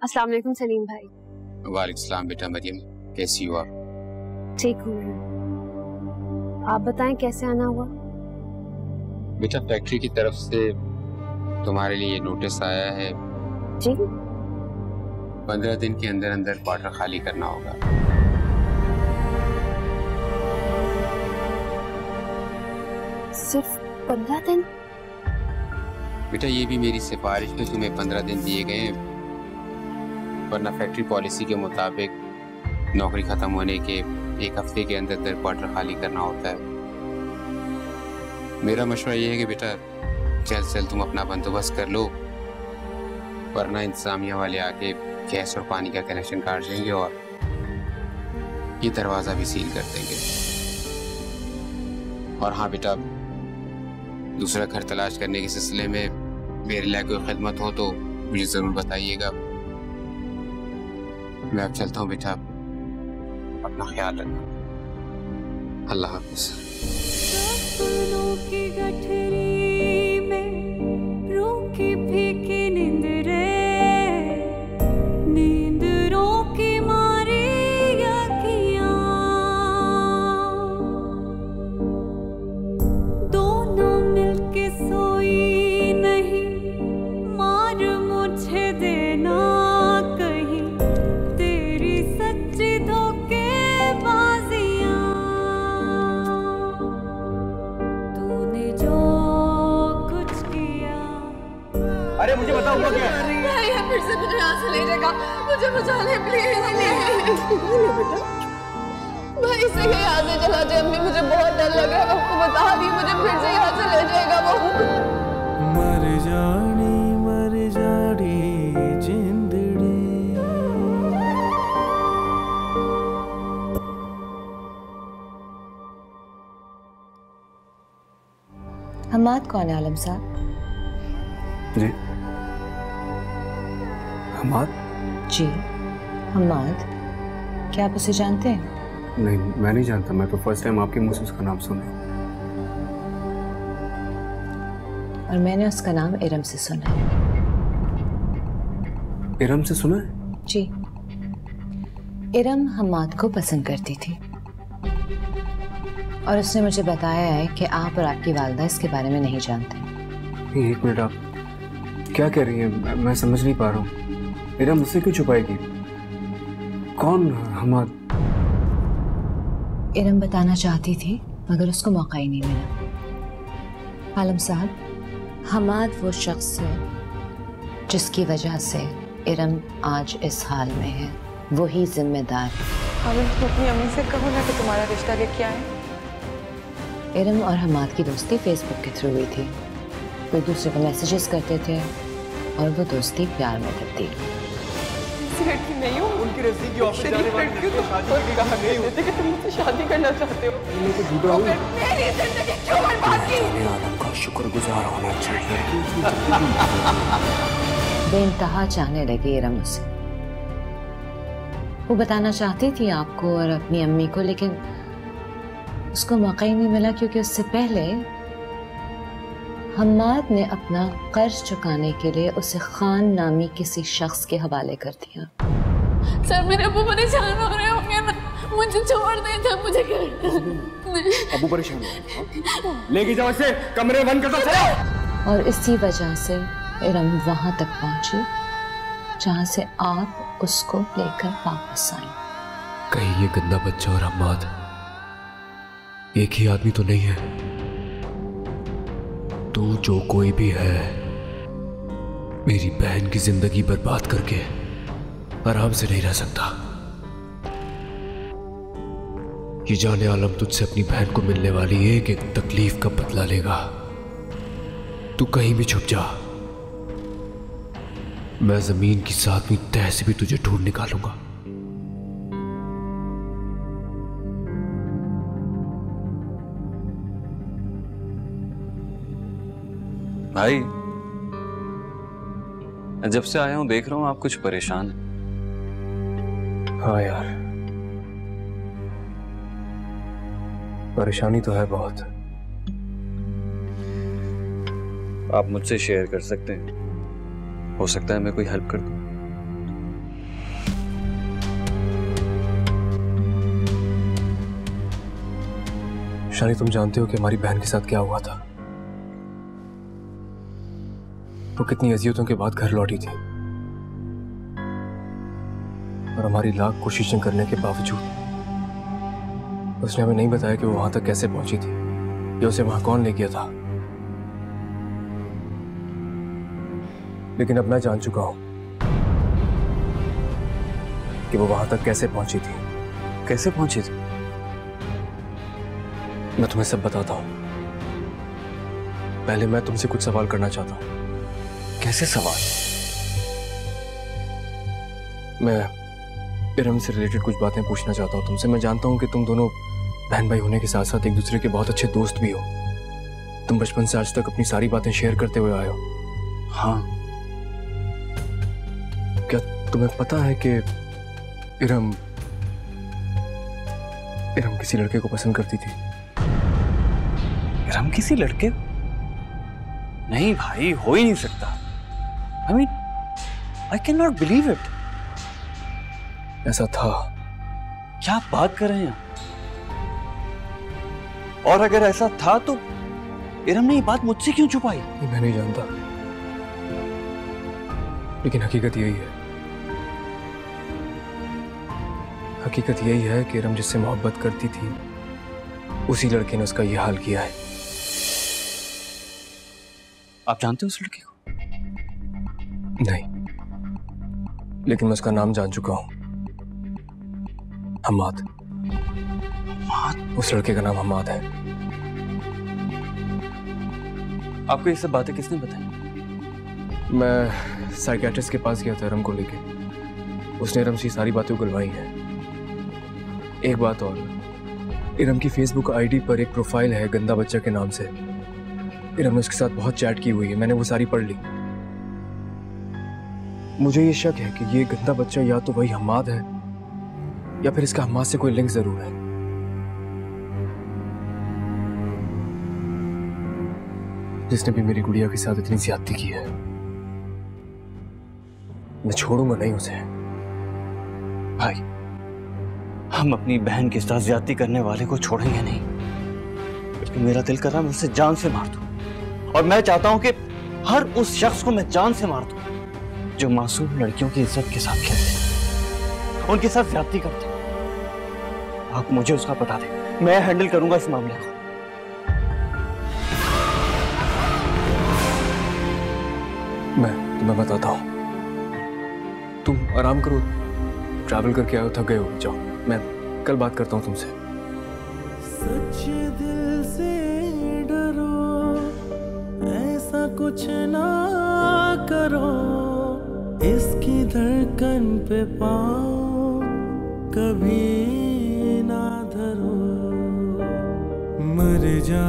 अस्सलाम वालेकुम सलीम भाई। वालेकुम सलाम बेटा मरियम, कैसी हो आप? ठीक हूँ मैं। आप बताएं कैसे आना हुआ? बेटा फैक्ट्री की तरफ से तुम्हारे लिए नोटिस आया है। जी? 15 दिन के अंदर अंदर क्वार्टर खाली करना होगा। सिर्फ 15 दिन? बेटा ये भी मेरी सिफारिश है, तुम्हें 15 दिन दिए गए हैं, वरना फैक्ट्री पॉलिसी के मुताबिक नौकरी खत्म होने के 1 हफ्ते के अंदर अंदर क्वार्टर खाली करना होता है। मेरा मशवरा ये है कि बेटा जल्द से जल्द तुम अपना बंदोबस्त कर लो, वरना इंतजामिया वाले आके गैस और पानी का कनेक्शन काट देंगे और ये दरवाजा भी सील कर देंगे। और हाँ बेटा, दूसरा घर तलाश करने के सिलसिले में मेरे लिए कोई खिदमत हो तो मुझे जरूर बताइएगा। मैं अब चलता हूँ बेटा, अपना ख्याल रखना। अल्लाह हाफ़िज़। सपनों की गठरी में रोकी फीकी नींद रे, नींद रोकी मारी अखियां, दोनों मिलके सोई नहीं, मार मुझे देना कहीं तेरी सच्ची धोखेबाजियां। तूने जो कुछ किया। अरे मुझे बताओ क्या है? भाई फिर से मुझे यहाँ से ले जाएगा, मुझे बचा ले प्लीज। भाई से यहाँ से चला जाए, अम्मी मुझे बहुत डर लग रहा है, आपको बता दी, मुझे फिर से यहाँ से ले जाएगा वो। मर जानी जिंदड़ी। हमाद कौन है आलम साहब? जी हमाद? जी हमाद। क्या आप उसे जानते हैं? नहीं, मैं नहीं जानता। मैं तो फर्स्ट टाइम आपके मुंह से उसका नाम सुना। और मैंने उसका नाम इरम से सुना है। इरम से सुना है? जी। इरम हमाद को पसंद करती थी और उसने मुझे बताया है कि आप और आपकी वालिदा इसके बारे में नहीं जानते। नहीं, एक मिनट, आप क्या कह रही हैं? मैं समझ नहीं पा रहा हूँ। इरम मुझसे क्यों छुपाएगी? कौन हमाद? इरम बताना चाहती थी मगर उसको मौका ही नहीं मिला। आलम साहब, हमाद वो शख्स है जिसकी वजह से इरम आज इस हाल में है, वही जिम्मेदार है। आलम तुम अपनी अम्मी से कहो ना कि तुम्हारा रिश्ता क्या है। इरम और हमाद की दोस्ती फेसबुक के थ्रू हुई थी। वो एक दूसरे को मैसेजेस करते थे और वो दोस्ती प्यार में तब्दील हुई। ऐसी लड़की नहीं हो, उनकी रस्सी की ऑफिस जाने वाली लड़की तो कहा कहते कि तुम मुझसे शादी करना चाहते हो। मेरी जिंदगी क्यों बर्बाद की? आलम का शुक्रगुजार होना चाहिए। बेइंतहा चाहने लगी इरम उसे। वो बताना चाहती थी आपको और अपनी अम्मी को, लेकिन उसको मौका ही नहीं मिला क्योंकि उससे पहले हमाद ने अपना कर्ज चुकाने के लिए उसे खान नामी किसी शख्स के हवाले कर दिया। सर मेरे अब्बू परेशान हो रहे होंगे ना, मुझे छोड़ दें जब मुझे अबू परेशान लेके जाओ इसे, कमरे बंद कर दो। और इसी वजह से इरम वहां तक पहुंची जहां से आप उसको लेकर वापस आई। कहीं ये गंदा बच्चा और हमाद एक ही आदमी तो नहीं है? तू जो कोई भी है, मेरी बहन की जिंदगी बर्बाद करके आराम से नहीं रह सकता। ये जाने आलम तुझसे अपनी बहन को मिलने वाली एक एक तकलीफ का बदला लेगा। तू कहीं भी छुप जा, मैं जमीन की 7वीं तह से भी तुझे ढूंढ निकालूंगा। भाई, जब से आया हूं देख रहा हूं आप कुछ परेशान हैं। हाँ यार, परेशानी तो है बहुत। आप मुझसे शेयर कर सकते हैं, हो सकता है मैं कोई हेल्प कर दूं। शानी, तुम जानते हो कि हमारी बहन के साथ क्या हुआ था? वो कितनी अजियतों के बाद घर लौटी थी और हमारी लाख कोशिशें करने के बावजूद उसने हमें नहीं बताया कि वो वहां तक कैसे पहुंची थी या उसे वहां कौन ले गया था। लेकिन अब मैं जान चुका हूं कि वो वहां तक कैसे पहुंची थी। कैसे पहुंची थी? मैं तुम्हें सब बताता हूं। पहले मैं तुमसे कुछ सवाल करना चाहता हूं। कैसे सवाल? मैं इरम से रिलेटेड कुछ बातें पूछना चाहता हूं तुमसे। मैं जानता हूं कि तुम दोनों बहन भाई होने के साथ साथ एक दूसरे के बहुत अच्छे दोस्त भी हो। तुम बचपन से आज तक अपनी सारी बातें शेयर करते हुए आए हो। हाँ। क्या तुम्हें पता है कि इरम किसी लड़के को पसंद करती थी? इरम किसी लड़के? नहीं भाई, हो ही नहीं सकता। I mean, I cannot believe it. ऐसा था। क्या आप बात कर रहे हैं? और अगर ऐसा था तो इरम ने ये बात मुझसे क्यों छुपाई? ये मैं नहीं जानता, लेकिन हकीकत यही है। हकीकत यही है कि इरम जिससे मोहब्बत करती थी उसी लड़के ने उसका ये हाल किया है। आप जानते हो उस लड़के को? नहीं, लेकिन मैं उसका नाम जान चुका हूं। हमाद। उस लड़के का नाम हमाद है। आपको ये सब बातें किसने बताई? मैं साइकियाट्रिस्ट के पास गया था इरम को लेके। उसने इरम से सारी बातें उगलवाई हैं। एक बात और, इरम की फेसबुक आईडी पर एक प्रोफाइल है गंदा बच्चा के नाम से। इरम ने उसके साथ बहुत चैट की हुई है। मैंने वो सारी पढ़ ली। मुझे ये शक है कि ये गंदा बच्चा या तो वही हमाद है या फिर इसका हमाद से कोई लिंक जरूर है। जिसने भी मेरी गुड़िया के साथ इतनी ज्यादती की है, मैं छोड़ूंगा नहीं उसे। भाई, हम अपनी बहन के साथ ज्यादती करने वाले को छोड़ेंगे नहीं। लेकिन मेरा दिल कर रहा है मैं उसे जान से मार दूं। और मैं चाहता हूं कि हर उस शख्स को मैं जान से मार दूं जो मासूम लड़कियों की इज्जत के साथ खेलते, उनके साथ ज्यादती करते। आप मुझे उसका बता दें, मैं हैंडल करूंगा इस मामले को। मैं तुम्हें बताता हूं। तुम आराम करो, ट्रैवल करके आओ, थक गए हो, जाओ। मैं कल बात करता हूं तुमसे। सच्चे दिल से डरो, ऐसा कुछ ना करो, इसकी धड़कन पे पाओ कभी ना धरो, मर जा।